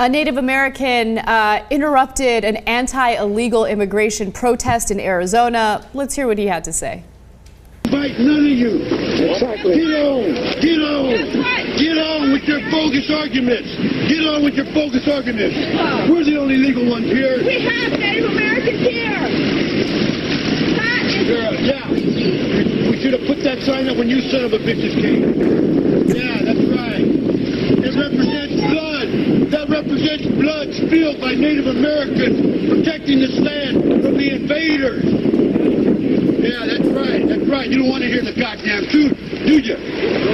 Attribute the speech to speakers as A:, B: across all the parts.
A: A Native American interrupted an anti-illegal immigration protest in Arizona. Let's hear what he had to say.
B: Fight none of you. Exactly. Get on with your bogus arguments. Get on with your bogus arguments. We're the only legal ones here.
C: We have Native Americans here.
B: Yeah. We should have put that sign up when you son of a bitches came. Yeah, that's right. It represents blood. That represents blood spilled by Native Americans protecting this land from the invaders. Yeah, that's right. That's right. You don't want to hear the goddamn truth, do you?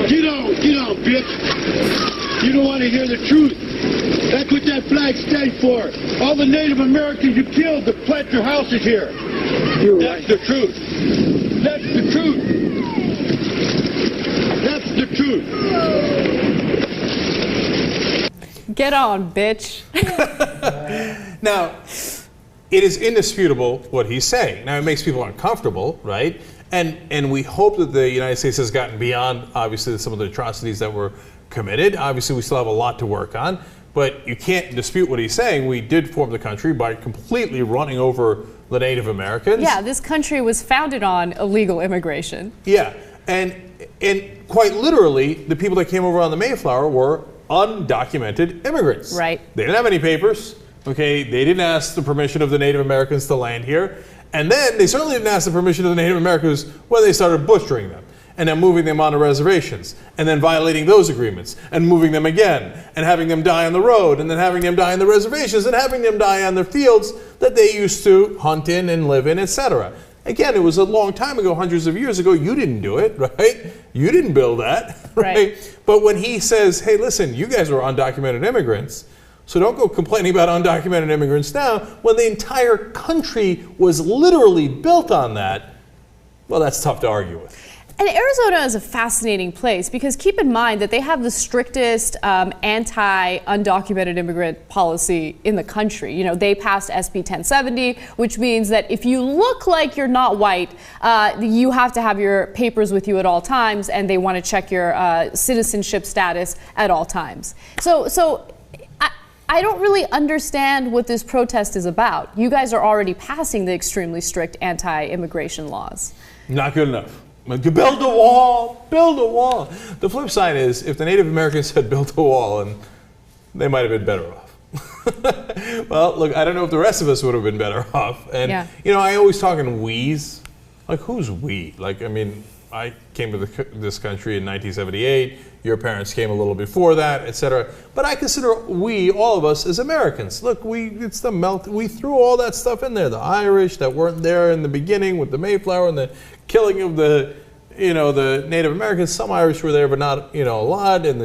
B: Get on, bitch. You don't want to hear the truth. That's what that flag stands for. All the Native Americans you killed to plant your houses here. That's the truth. That's the truth. That's the truth.
A: Get on, bitch.
D: Now, it is indisputable what he's saying. Now, it makes people uncomfortable, right? And we hope that the United States has gotten beyond, obviously, some of the atrocities that were committed. Obviously, we still have a lot to work on. But you can't dispute what he's saying. We did form the country by completely running over the Native Americans.
A: Yeah, this country was founded on illegal immigration.
D: Yeah, and quite literally, the people that came over on the Mayflower were undocumented immigrants.
A: Right.
D: They didn't have any papers. Okay, they didn't ask the permission of the Native Americans to land here. And then they certainly didn't ask the permission of the Native Americans when they started butchering them and then moving them onto reservations and then violating those agreements and moving them again and having them die on the road and then having them die on the reservations and having them die on their fields that they used to hunt in and live in, etc. Again, it was a long time ago, hundreds of years ago. You didn't do it, right? You didn't build that, right? But when he says, hey, listen, you guys are undocumented immigrants, so don't go complaining about undocumented immigrants now when the entire country was literally built on that, well, that's tough to argue with.
A: And Arizona is a fascinating place because keep in mind that they have the strictest anti-undocumented immigrant policy in the country. You know, they passed SB 1070, which means that if you look like you're not white, you have to have your papers with you at all times, and they want to check your citizenship status at all times. So I don't really understand what this protest is about. You guys are already passing the extremely strict anti-immigration laws.
D: Not good enough. Build a wall, build a wall. The flip side is, if the Native Americans had built a wall, and they might have been better off. Well, look, I don't know if the rest of us would have been better off. And, you know, I always talk in we's. Like, who's we? Like, I mean, I came to this country in 1978. Your parents came a little before that, etc. But I consider we, all of us, as Americans. Look, it's the melt. We threw all that stuff in there. The Irish that weren't there in the beginning with the Mayflower and the killing of the Native Americans. Some Irish were there, but not, a lot. And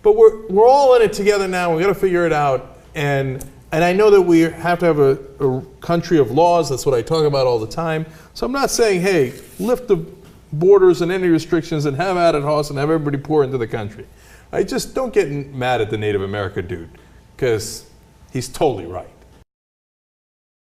D: but we're all in it together now. We got to figure it out. And I know that we have to have a country of laws. That's what I talk about all the time. So I'm not saying, hey, lift the borders and any restrictions and have at it, Hoss, and have everybody pour into the country. I just don't get mad at the Native American dude, because he's totally right.